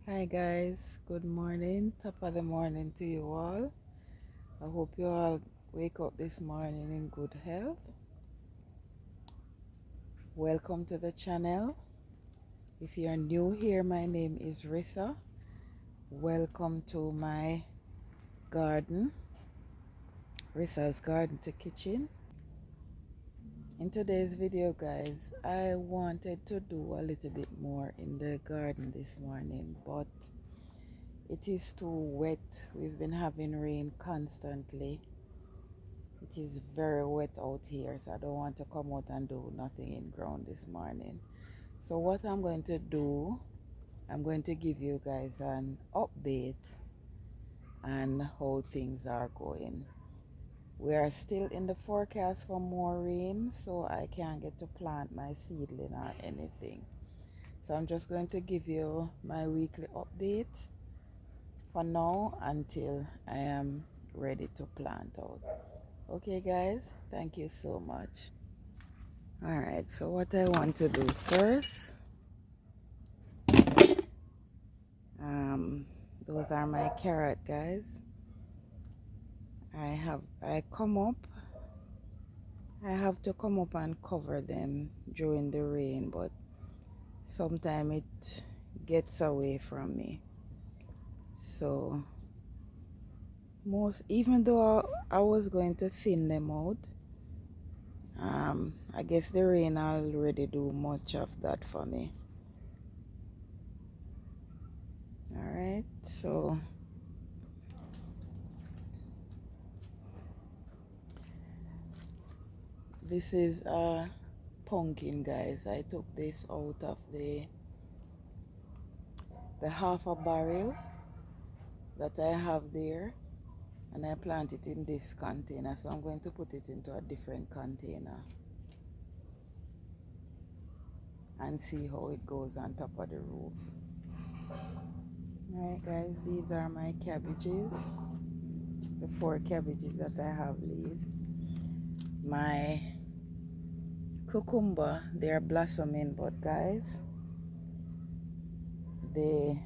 Hi guys, good morning, top of the morning to you all. I hope you all wake up this morning in good health. Welcome to the channel. If you are new here, my name is Rissa. Welcome to my garden, Rissa's Garden to Kitchen. In today's video guys, I wanted to do a little bit more in the garden this morning, but it is too wet. We've been having rain constantly. It is very wet out here, so I don't want to come out and do nothing in ground this morning. So what I'm going to do, I'm going to give you guys an update on how things are going. We are still in the forecast for more rain, so I can't get to plant my seedling or anything. So I'm just going to give you my weekly update for now until I am ready to plant out. Okay guys, thank you so much. Alright, so what I want to do first, those are my carrot guys. I have to come up and cover them during the rain, but sometimes it gets away from me. So even though I was going to thin them out, I guess the rain already do much of that for me. Alright, so this is a pumpkin guys. I took this out of the half a barrel that I have there, and I plant it in this container, so I'm going to put it into a different container and see how it goes on top of the roof. Alright guys, these are my cabbages, the 4 cabbages that I have leave. My cucumber, they are blossoming, but guys, they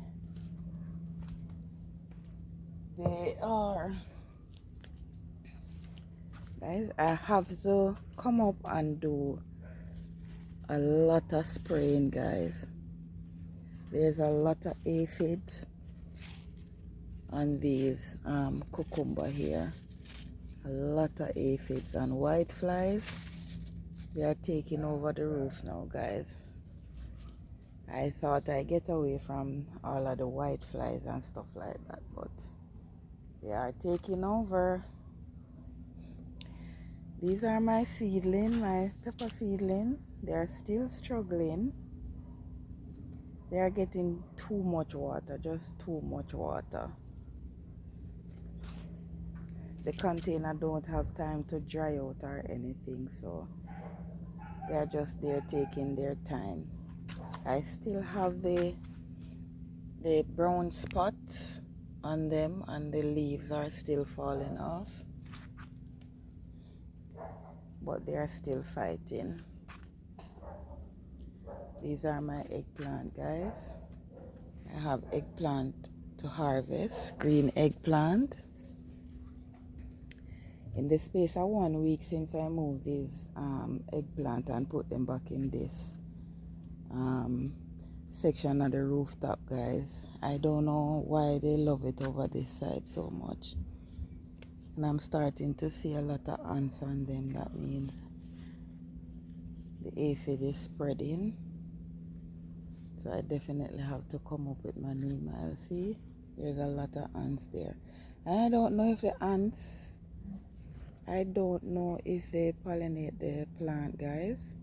are, guys, I have to come up and do a lot of spraying guys. There's a lot of aphids on these cucumber here, a lot of aphids and white flies. They are taking over the roof now guys. I thought I get away from all of the white flies and stuff like that, but they are taking over. These are my seedling, my pepper seedling. They are still struggling. They are getting too much water, just too much water. The container don't have time to dry out or anything, so they are just there taking their time. I still have the brown spots on them, and the leaves are still falling off, but they are still fighting. These are my eggplant guys. I have eggplant to harvest, green eggplant. In the space of 1 week since I moved these eggplant and put them back in this section of the rooftop guys. I don't know why they love it over this side so much, and I'm starting to see a lot of ants on them. That means the aphid is spreading, so I definitely have to come up with my neem. I'll see there's a lot of ants there, and I don't know if the ants, I don't know if they pollinate the plant guys.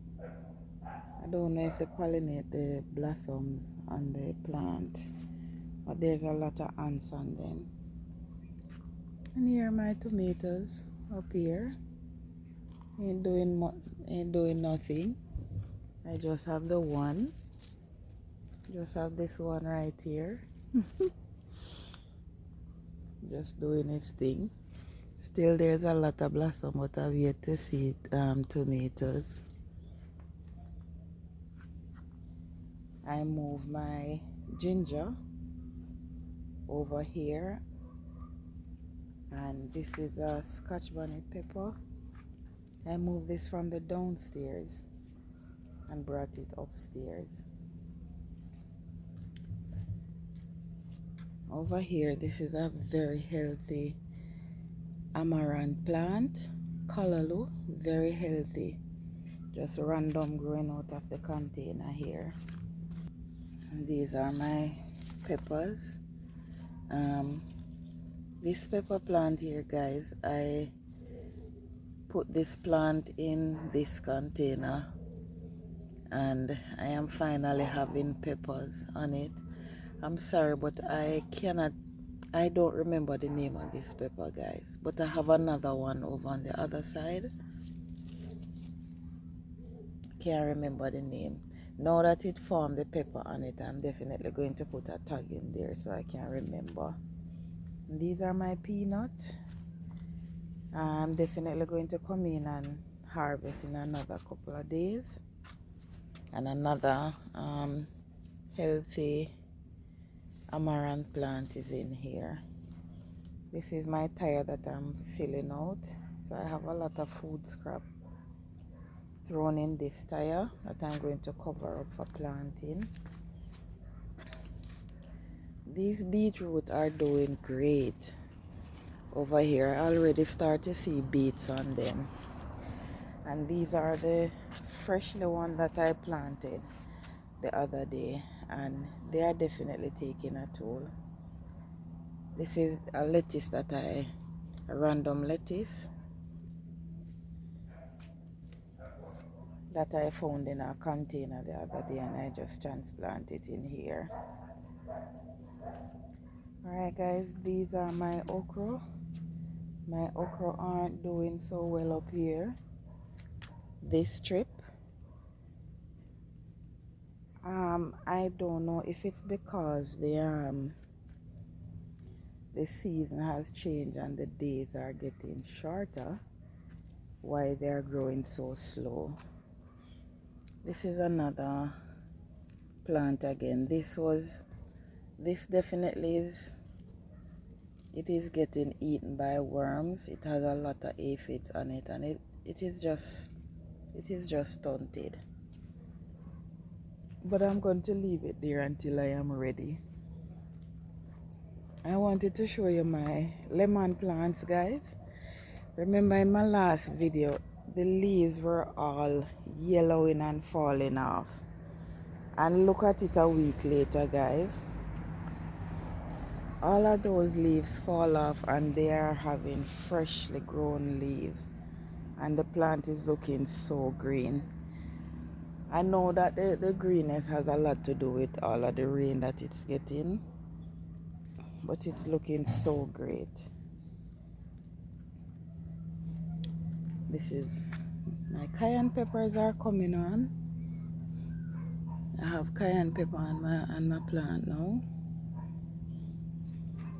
I don't know if they pollinate the blossoms on the plant, but there's a lot of ants on them. And here are my tomatoes up here. Ain't doing nothing. I just have the one. Just have this one right here. Just doing its thing. Still there's a lot of blossom, but I've yet to see tomatoes. I move my ginger over here, and this is a Scotch bonnet pepper. I moved this from the downstairs and brought it upstairs. Over here, this is a very healthy amaranth plant, callaloo, very healthy, just random growing out of the container here. And these are my peppers. This pepper plant here, guys, I put this plant in this container and I am finally having peppers on it. I'm sorry, but I don't remember the name of this pepper, guys, but I have another one over on the other side. Can't remember the name. Now that it formed the pepper on it, I'm definitely going to put a tag in there so I can remember. And these are my peanuts. I'm definitely going to come in and harvest in another couple of days. And another healthy amaranth plant is in here. This is my tire that I'm filling out. So I have a lot of food scrap thrown in this tire that I'm going to cover up for planting. These beetroot are doing great over here. I already start to see beets on them. And these are the freshly one that I planted the other day, and they are definitely taking a toll. This is a lettuce a random lettuce that I found in a container the other day, and I just transplanted it in here. Alright guys, these are my okra. My okra aren't doing so well up here this trip. I don't know if it's because the season has changed and the days are getting shorter, why they're growing so slow. This is another plant again. This definitely is, it is getting eaten by worms. It has a lot of aphids on it, and it is just stunted. But I'm going to leave it there until I am ready. I wanted to show you my lemon plants, guys. Remember in my last video, the leaves were all yellowing and falling off. And look at it a week later, guys. All of those leaves fall off and they are having freshly grown leaves. And the plant is looking so green. I know that the greenness has a lot to do with all of the rain that it's getting. But it's looking so great. This is my cayenne peppers are coming on. I have cayenne pepper on my plant now.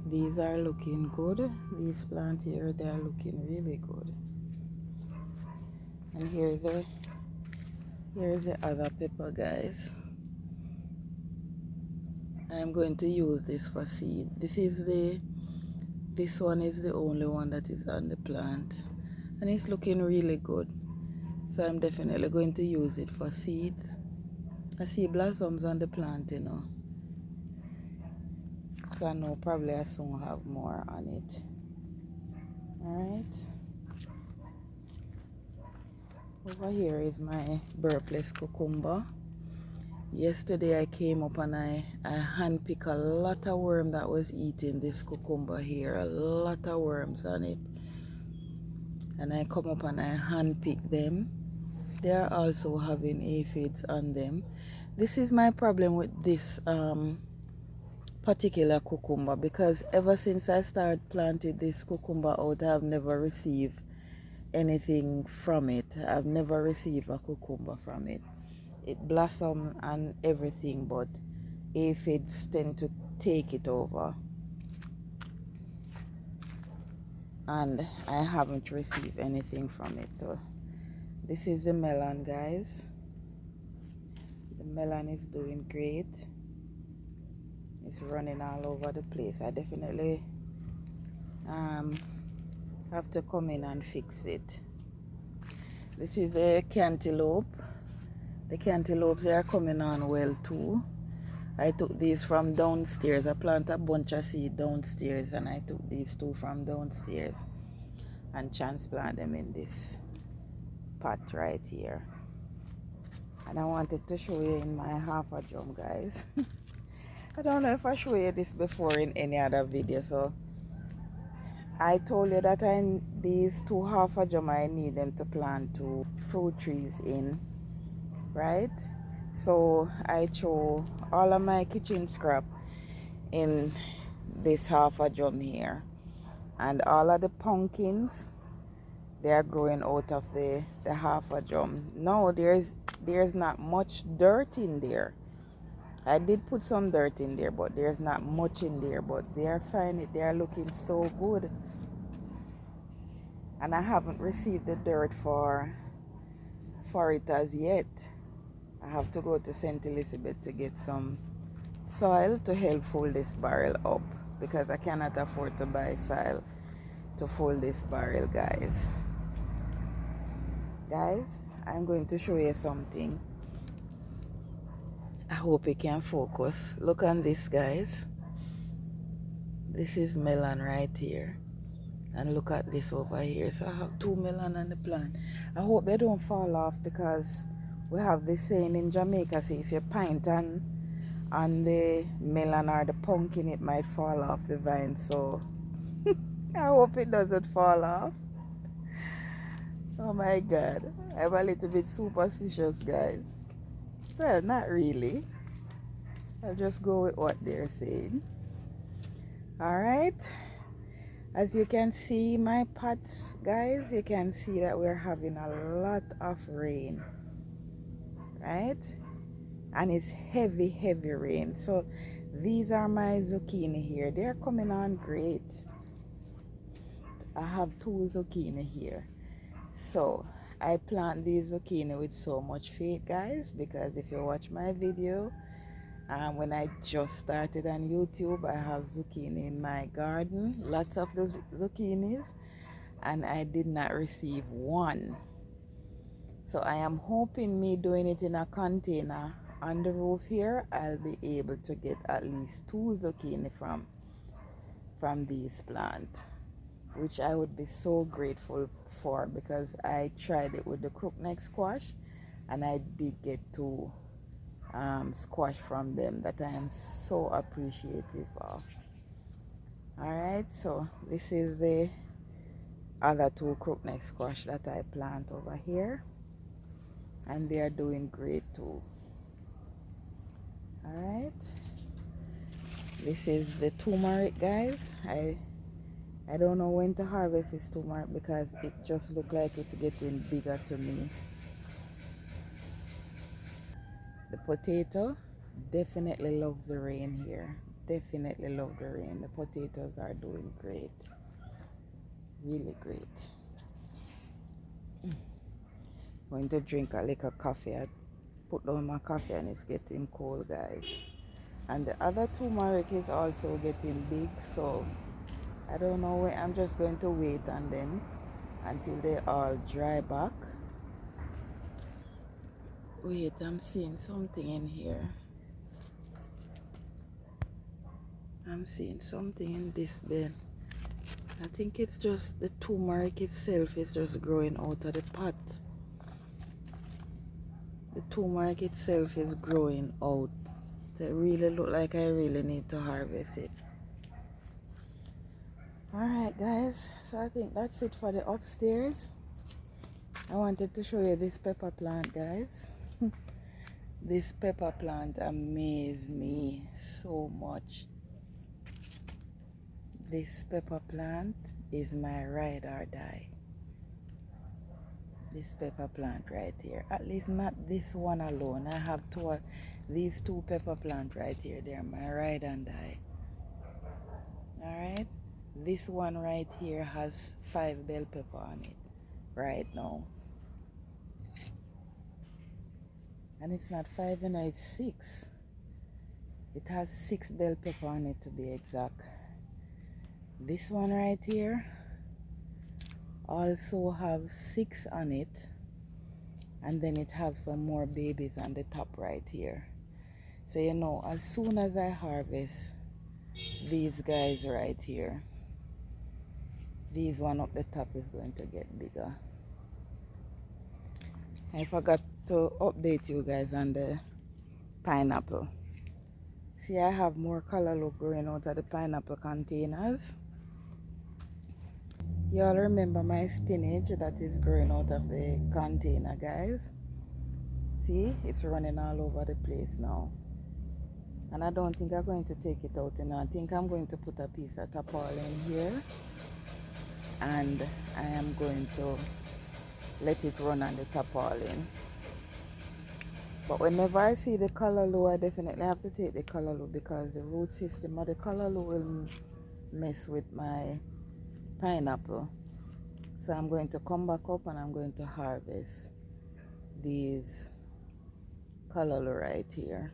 These are looking good. These plants here, they are looking really good. And here's the other pepper, guys. I'm going to use this for seed. This one is the only one that is on the plant, and it's looking really good. So I'm definitely going to use it for seeds. I see blossoms on the plant, you know. So I know probably I soon have more on it. Alright. Over here is my burpless cucumber. Yesterday I came up and I handpicked a lot of worm that was eating this cucumber here. A lot of worms on it. And I come up and I handpick them. They are also having aphids on them. This is my problem with this particular cucumber, because ever since I started planting this cucumber out, I have never received anything from it. I've never received a cucumber from it. It blossoms and everything, but aphids tend to take it over. And I haven't received anything from it. So this is the melon, guys. The melon is doing great. It's running all over the place. I definitely have to come in and fix it. This is a cantaloupe. The cantaloupes are coming on well too. I took these from downstairs. I planted a bunch of seed downstairs and I took these two from downstairs and transplant them in this pot right here. And I wanted to show you in my half a drum, guys. I don't know if I showed you this before in any other video. So I told you that these two half a drum, I need them to plant two fruit trees in, right? So I throw all of my kitchen scrap in this half a drum here, and all of the pumpkins, they are growing out of the half a drum. No, there's not much dirt in there. I did put some dirt in there, but there's not much in there. But they are fine. They are looking so good. And I haven't received the dirt for it as yet. I have to go to St. Elizabeth to get some soil to help fold this barrel up, because I cannot afford to buy soil to fold this barrel, guys. Guys, I'm going to show you something. I hope it can focus. Look on this, guys. This is melon right here. And look at this over here. So I have two melon on the plant. I hope they don't fall off, because we have this saying in Jamaica, say if you pint on the melon or the pumpkin, it might fall off the vine. So I hope it doesn't fall off. Oh my God. I'm a little bit superstitious, guys. Well, not really. I'll just go with what they're saying. Alright. As you can see, my pots, guys, you can see that we're having a lot of rain. Right? And it's heavy, heavy rain. So these are my zucchini here. They're coming on great. I have two zucchini here. So I plant these zucchini with so much faith, guys, because if you watch my video, when I just started on YouTube, I have zucchini in my garden, lots of those zucchinis, and I did not receive one. So I am hoping me doing it in a container on the roof here, I'll be able to get at least two zucchini from these plants, which I would be so grateful for, because I tried it with the crookneck squash and I did get two squash from them that I am so appreciative of. Alright, so this is the other two crookneck squash that I plant over here, and they are doing great too. Alright, this is the turmeric, guys. I don't know when to harvest this turmeric, because it just looks like it's getting bigger to me. The potato definitely loves the rain here. Definitely love the rain. The potatoes are doing great. Really great. Going to drink a little coffee. I put down my coffee and it's getting cold, guys. And the other turmeric is also getting big, so I don't know when. I'm just going to wait on them until they all dry back. Wait, I'm seeing something in here. I'm seeing something in this bed. I think it's just the turmeric itself is just growing out of the pot. The turmeric itself is growing out. So it really look like I really need to harvest it. Alright, guys, so I think that's it for the upstairs. I wanted to show you this pepper plant, guys. This pepper plant amazed me so much. This pepper plant is my ride or die. This pepper plant right here. At least not this one alone. I have these two pepper plants right here. They're my ride and die. Alright. This one right here has 5 bell pepper on it right now. And it's not 5, it's 6. It has 6 bell pepper on it to be exact. This one right here also have 6 on it, and then it have some more babies on the top right here. So you know, as soon as I harvest these guys right here, these one up the top is going to get bigger. I forgot to update you guys on the pineapple. See, I have more color look growing out of the pineapple containers. Y'all remember my spinach that is growing out of the container, guys? See, it's running all over the place now. And I don't think I'm going to take it out, you know. I think I'm going to put a piece of tarpaulin here. And I am going to let it run on the tarpaulin. But whenever I see the color low, I definitely have to take the color low, because the root system of the color low will mess with my pineapple. So I'm going to come back up and I'm going to harvest these color low right here.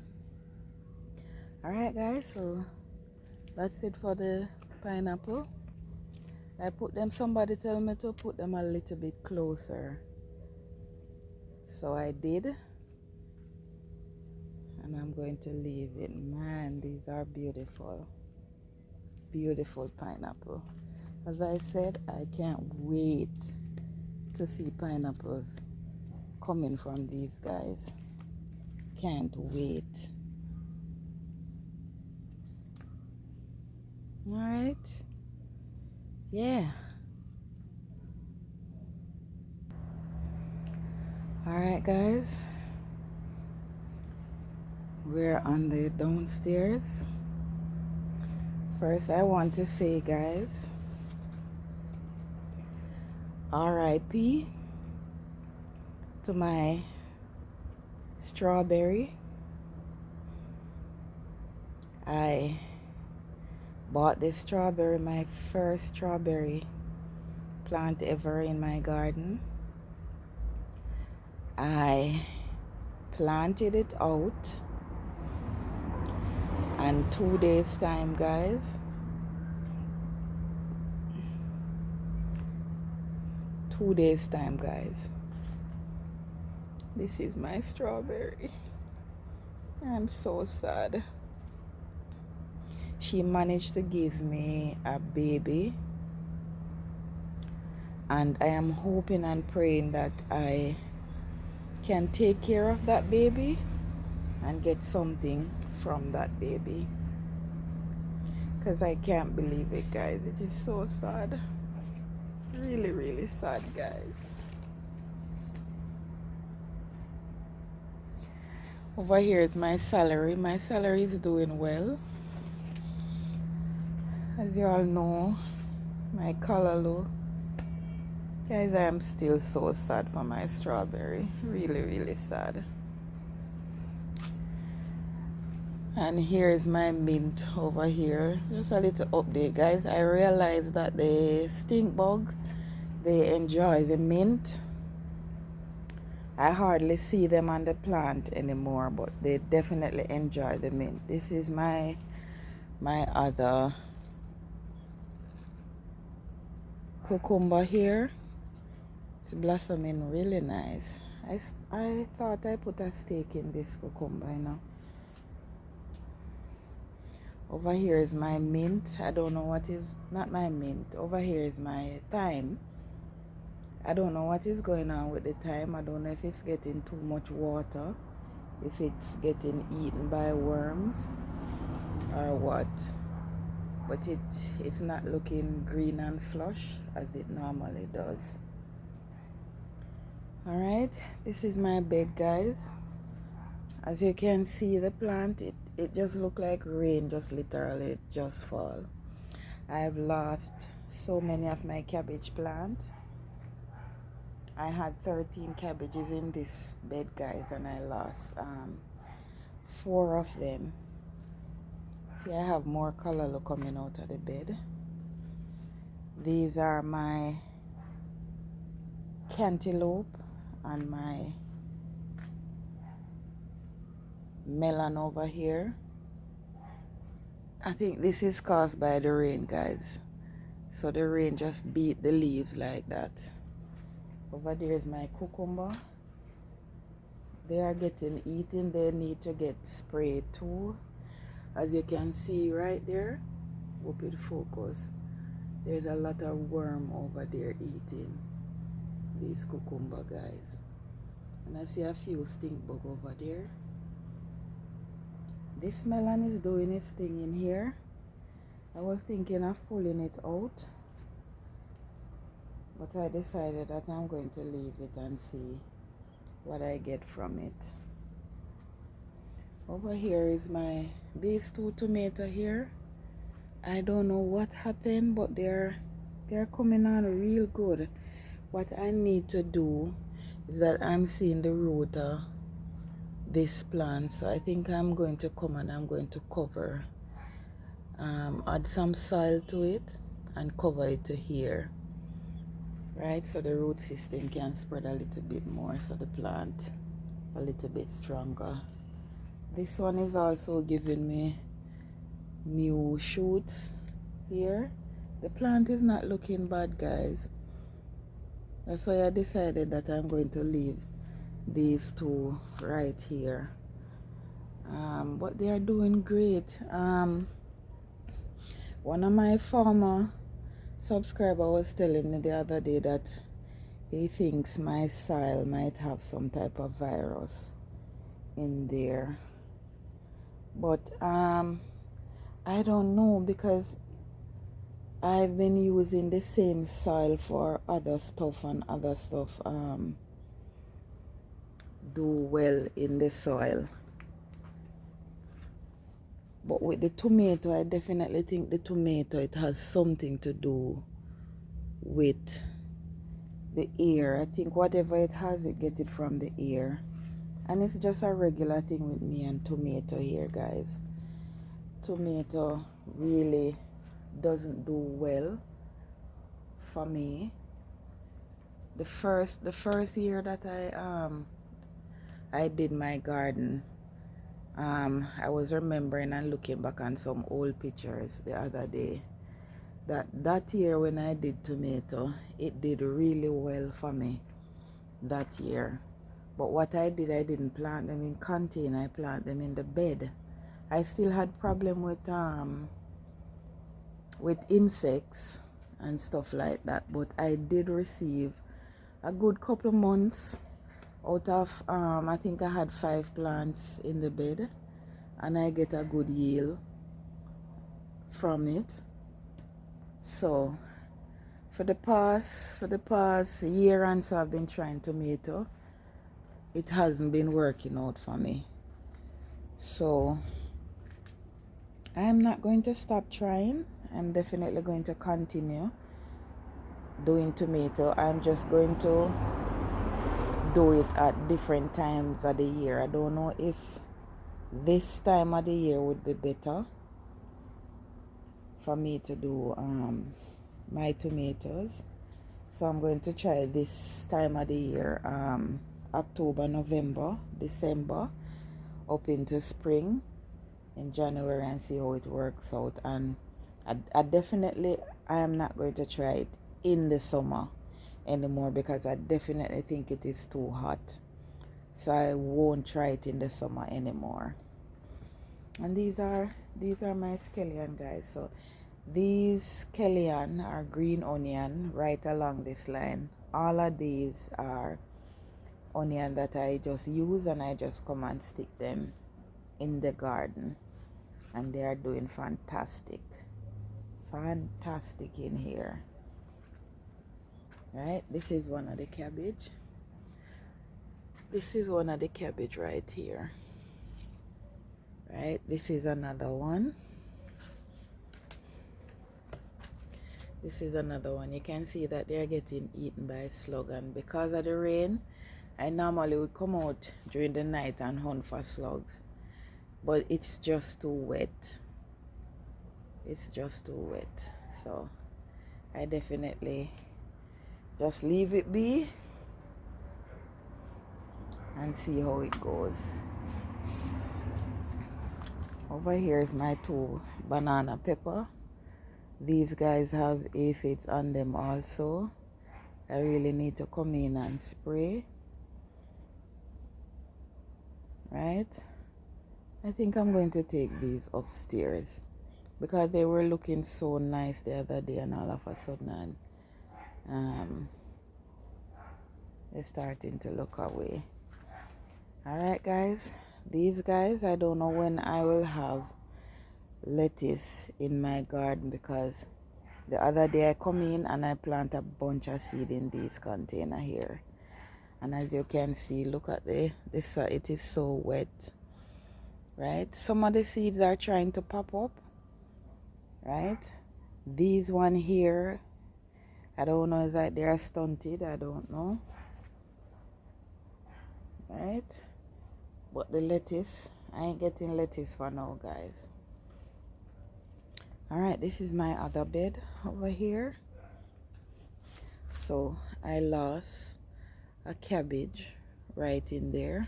Alright guys, so that's it for the pineapple. I put them, somebody tell me to put them a little bit closer. So I did. And I'm going to leave it. Man, these are beautiful. Beautiful pineapple. As I said, I can't wait to see pineapples coming from these guys. Can't wait. Alright. Yeah. Alright guys. We're on the downstairs. First I want to say, guys, R.I.P. to my strawberry. I bought this strawberry, my first strawberry plant ever in my garden. I planted it out, and 2 days time, guys, 2 days time, guys, this is my strawberry. I'm so sad. She managed to give me a baby, and I am hoping and praying that I can take care of that baby and get something from that baby, because I can't believe it, guys. It is so sad. Really, really sad, guys. Over here is my celery. My celery is doing well. As you all know, my callaloo. Guys, I am still so sad for my strawberry. Really, really sad. And here is my mint over here. Just a little update, guys. I realized that the stink bug, they enjoy the mint. I hardly see them on the plant anymore, but they definitely enjoy the mint. This is my other cucumber here. It's blossoming really nice. I thought I put a stake in this cucumber, you know. Over here is my mint. I don't know what is, not my mint. Over here is my thyme. I don't know what is going on with the thyme. I don't know if it's getting too much water, if it's getting eaten by worms or what. But it's not looking green and flush as it normally does. Alright, this is my bed, guys. As you can see, the plant, it just look like rain, just literally just fall. I've lost so many of my cabbage plant. I had 13 cabbages in this bed, guys, and I lost 4 of them. See, I have more color coming out of the bed. These are my cantaloupe and my melon over here. I think this is caused by the rain, guys. So the rain just beat the leaves like that. Over there is my cucumber. They are getting eaten. They need to get sprayed too. As you can see right there, hope it focus. There's a lot of worm over there eating these cucumber, guys. And I see a few stink bug over there. This melon is doing its thing in here. I was thinking of pulling it out, but I decided that I'm going to leave it and see what I get from it. Over here is these two tomatoes here. I don't know what happened, but they're coming on real good. What I need to do is that I'm seeing the root of this plant, so I think I'm going to come and I'm going to cover, add some soil to it and cover it to here, right, so the root system can spread a little bit more, so the plant a little bit stronger. This one is also giving me new shoots here. The plant is not looking bad, guys. That's why I decided that I'm going to leave these two right here. But they are doing great. One of my former subscriber was telling me the other day that he thinks my soil might have some type of virus in there, but I don't know, because I've been using the same soil for other stuff, and other stuff do well in the soil. But with the tomato, I definitely think the tomato, it has something to do with the air. I think whatever it has, it get it from the air. And it's just a regular thing with me and tomato here, guys. Tomato really doesn't do well for me. The first year that I did my garden, I was remembering and looking back on some old pictures the other day, that year when I did tomato, it did really well for me that year. But what I did, I didn't plant them in container, I planted them in the bed. I still had problem with insects and stuff like that, but I did receive a good couple months out of I think I had 5 plants in the bed, and I get a good yield from it. So for the past year and so, I've been trying tomato. It hasn't been working out for me, so I'm not going to stop trying. I'm definitely going to continue doing tomato. I'm just going to do it at different times of the year. I don't know if this time of the year would be better for me to do my tomatoes, so I'm going to try this time of the year, October, November, December, up into spring in January, and see how it works out. And I am not going to try it in the summer anymore, because I definitely think it is too hot, so I won't try it in the summer anymore. And these are my scallion, guys. So these scallion are green onion right along this line. All of these are onion that I just use, and I just come and stick them in the garden, and they are doing fantastic in here. Right, this is one of the cabbage. This is one of the cabbage right here. Right, this is another one. This is another one. You can see that they're getting eaten by slug, and because of the rain, I normally would come out during the night and hunt for slugs, but it's just too wet. It's just too wet, so I definitely just leave it be and see how it goes. Over here is my 2 banana pepper. These guys have aphids on them also. I really need to come in and spray. Right? I think I'm going to take these upstairs because they were looking so nice the other day, and all of a sudden they're starting to look away. Alright guys, these guys, I don't know when I will have lettuce in my garden, because the other day I come in and I plant a bunch of seed in this container here, and as you can see, look at this, it is so wet. Right, some of the seeds are trying to pop up. Right, these one here, I don't know, is that they're stunted, I don't know. Right, but the lettuce, I ain't getting lettuce for now, guys. All right, this is my other bed over here. So I lost a cabbage right in there.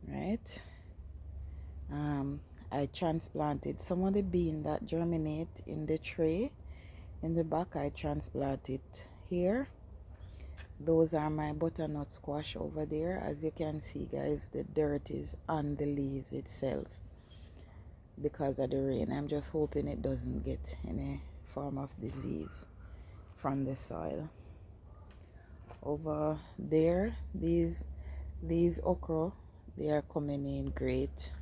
Right, I transplanted some of the bean that germinate in the tray in the back. I transplanted here. Those are my butternut squash over there. As you can see, guys, the dirt is on the leaves itself because of the rain. I'm just hoping it doesn't get any form of disease from the soil. Over there, these okra, they are coming in great.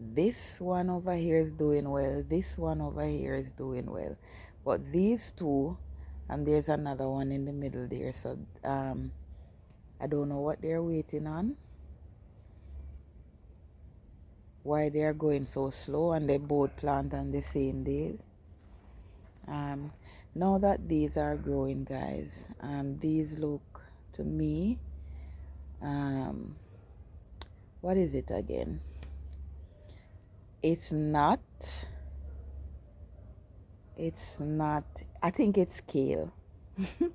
This one over here is doing well. This one over here is doing well. But these two, and there's another one in the middle there, so I don't know what they're waiting on, why they're going so slow, and they both plant on the same days. Now that these are growing, guys, these look to me, what is it again? It's not, I think it's kale.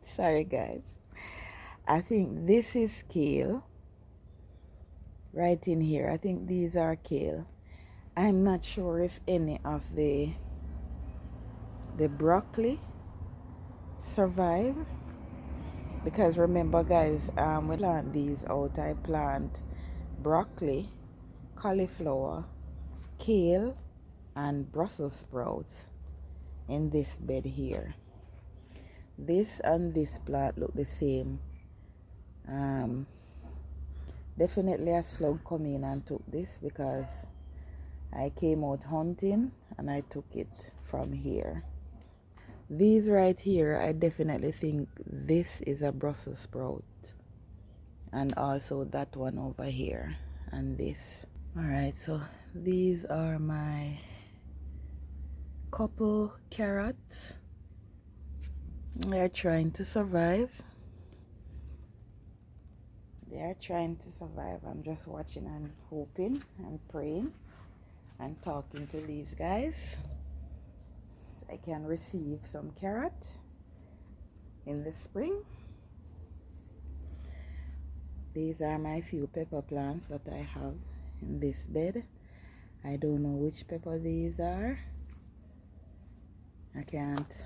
Sorry, guys. I think this is kale right in here. I think these are kale. I'm not sure if any of the broccoli survive, because remember, guys, we plant these out. I plant broccoli, cauliflower, kale, and Brussels sprouts in this bed here. This and this plant look the same. Definitely a slug come in and took this, because I came out hunting and I took it from here. These right here, I definitely think this is a Brussels sprout, and also that one over here, and this. All right, so these are my couple carrots. They're trying to survive. They are trying to survive. I'm just watching and hoping and praying and talking to these guys so I can receive some carrot in the spring. These are my few pepper plants that I have in this bed. I don't know which pepper these are. I can't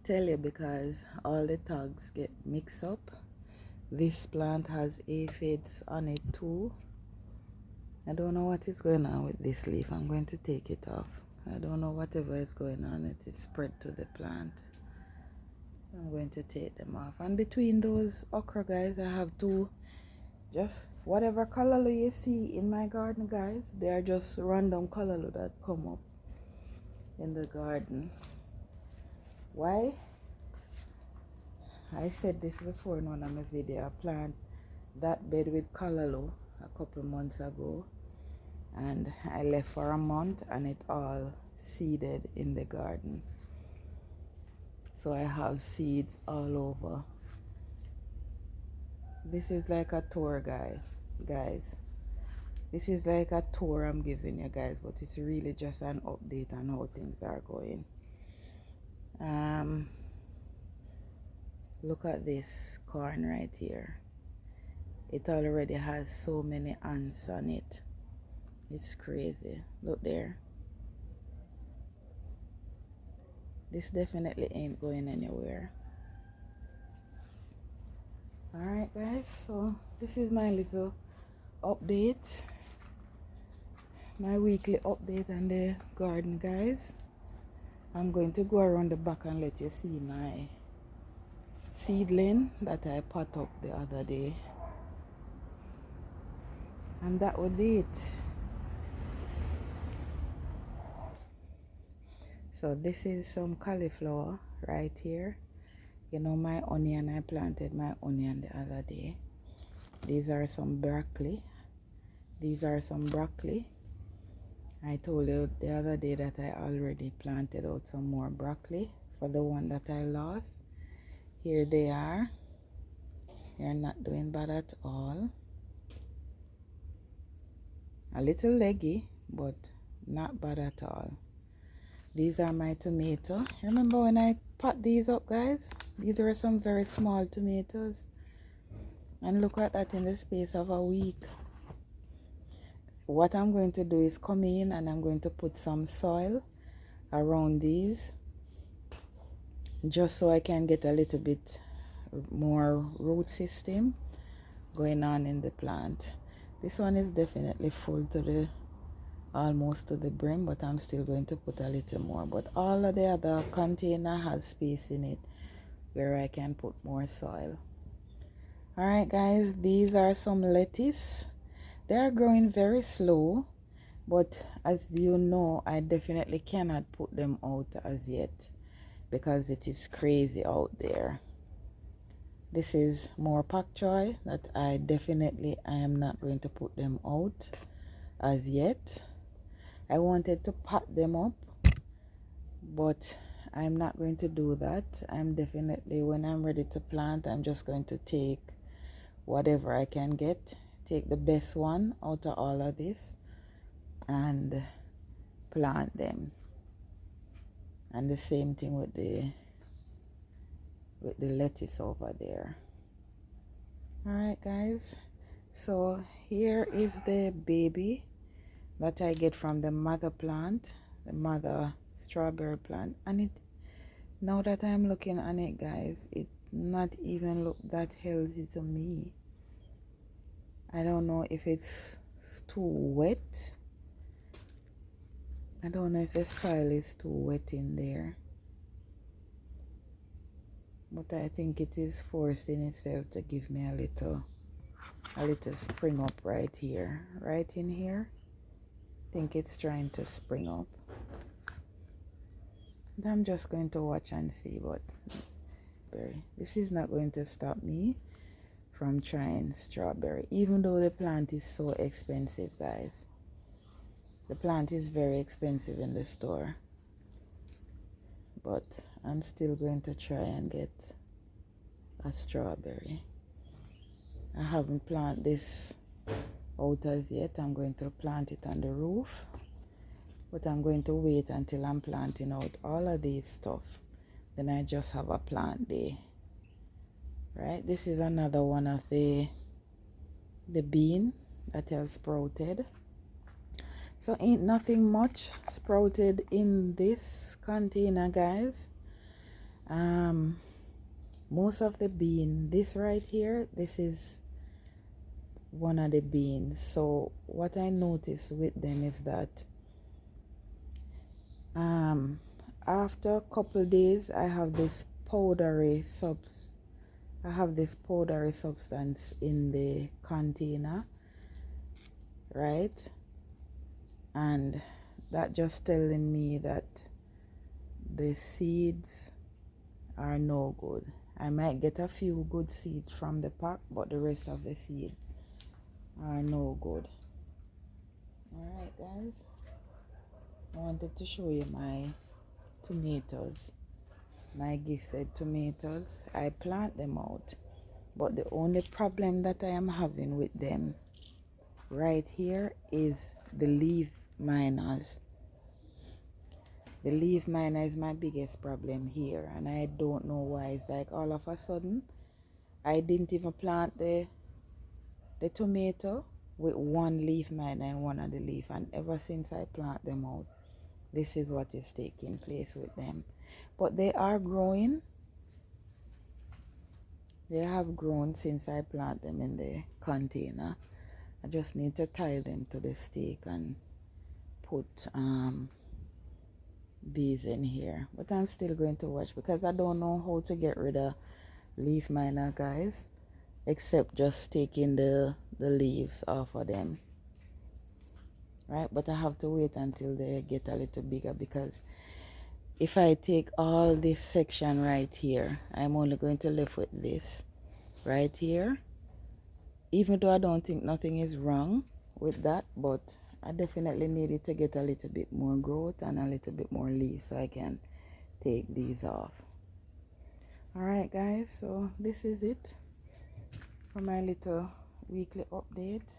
tell you because all the tags get mixed up. This plant has aphids on it too. I don't know what is going on with this leaf. I'm going to take it off. I don't know whatever is going on. It is spread to the plant. I'm going to take them off. And between those okra, guys, I have two, just whatever color you see in my garden, guys. They are just random color that come up in the garden. Why? I said this before in one of my videos. I planted that bed with callaloo a couple months ago, and I left for a month and it all seeded in the garden. So I have seeds all over. This is like a tour guys. This is like a tour I'm giving you guys, but it's really just an update on how things are going. Look at this corn right here. It already has so many ants on it. It's crazy. Look there. This definitely ain't going anywhere. Alright guys, so this is my little update. My weekly update on the garden, guys. I'm going to go around the back and let you see my seedling that I pot up the other day. And that would be it. So this is some cauliflower right here. You know my onion, I planted my onion the other day. These are some broccoli. These are some broccoli. I told you the other day that I already planted out some more broccoli for the one that I lost. Here they are. They're not doing bad at all. A little leggy, but not bad at all. These are my tomato. Remember when I pot these up, guys? These were some very small tomatoes. And look at that in the space of a week. What I'm going to do is come in and I'm going to put some soil around these just so I can get a little bit more root system going on in the plant. This one is definitely full to the almost to the brim, but I'm still going to put a little more. But all of the other container has space in it where I can put more soil. Alright guys, these are some lettuce. They are growing very slow, but as you know, I definitely cannot put them out as yet because it is crazy out there. This is more pak choy that I am not going to put them out as yet. I wanted to pot them up, but I'm not going to do that. I'm definitely, when I'm ready to plant, I'm just going to take whatever I can get, take the best one out of all of this and plant them. And the same thing with the lettuce over there. Alright guys, so here is the baby that I get from the mother plant, the mother strawberry plant. And it, now that I'm looking on it guys, it not even look that healthy to me. I don't know if it's too wet. I don't know if the soil is too wet in there. But I think it is forcing itself to give me a little spring up right here. Right in here. I think it's trying to spring up. And I'm just going to watch and see what. This is not going to stop me from trying strawberry, even though the plant is so expensive, guys. The plant is very expensive in the store, but I'm still going to try and get a strawberry. I haven't planted this out as yet. I'm going to plant it on the roof, but I'm going to wait until I'm planting out all of these stuff. Then I just have a plant day. Right, this is another one of the bean that has sprouted. So ain't nothing much sprouted in this container, guys. Most of the bean, this right here, this is one of the beans. So what I noticed with them is that after a couple days I have this powdery substance in the container, right? And that just telling me that the seeds are no good. I might get a few good seeds from the pack, but the rest of the seeds are no good. Alright guys, I wanted to show you my tomatoes, my gifted tomatoes. I plant them out, but the only problem that I am having with them right here is the leaf miners. The leaf miner is my biggest problem here, and I don't know why. It's like all of a sudden I didn't even plant the tomato, with one leaf miner in one of the leaf, and ever since I plant them out, this is what is taking place with them. But they are growing. They have grown since I plant them in the container. I just need to tie them to the stake and put these in here. But I'm still going to watch because I don't know how to get rid of leaf miner, guys, except just taking the leaves off of them. Right? But I have to wait until they get a little bigger, because if I take all this section right here, I'm only going to left with this right here. Even though I don't think nothing is wrong with that, but I definitely need it to get a little bit more growth and a little bit more leaves so I can take these off. Alright guys, so this is it for my little weekly update.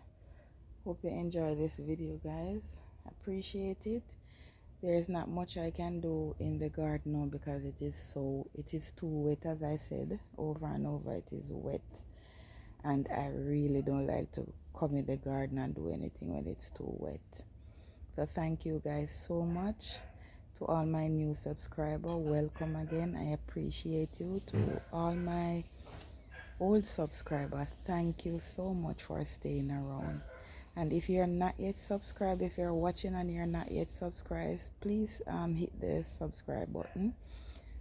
Hope you enjoy this video, guys. Appreciate it. There is not much I can do in the garden now because it is too wet. As I said over and over, it is wet, and I really don't like to come in the garden and do anything when it's too wet. So thank you guys so much. To all my new subscribers, welcome again. I appreciate you. To all my old subscribers, thank you so much for staying around. And if you're not yet subscribed, if you're watching and you're not yet subscribed, please hit the subscribe button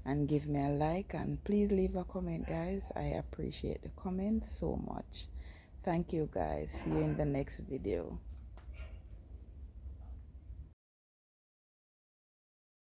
and give me a like, and please leave a comment, guys. I appreciate the comments so much. Thank you guys. See you in the next video.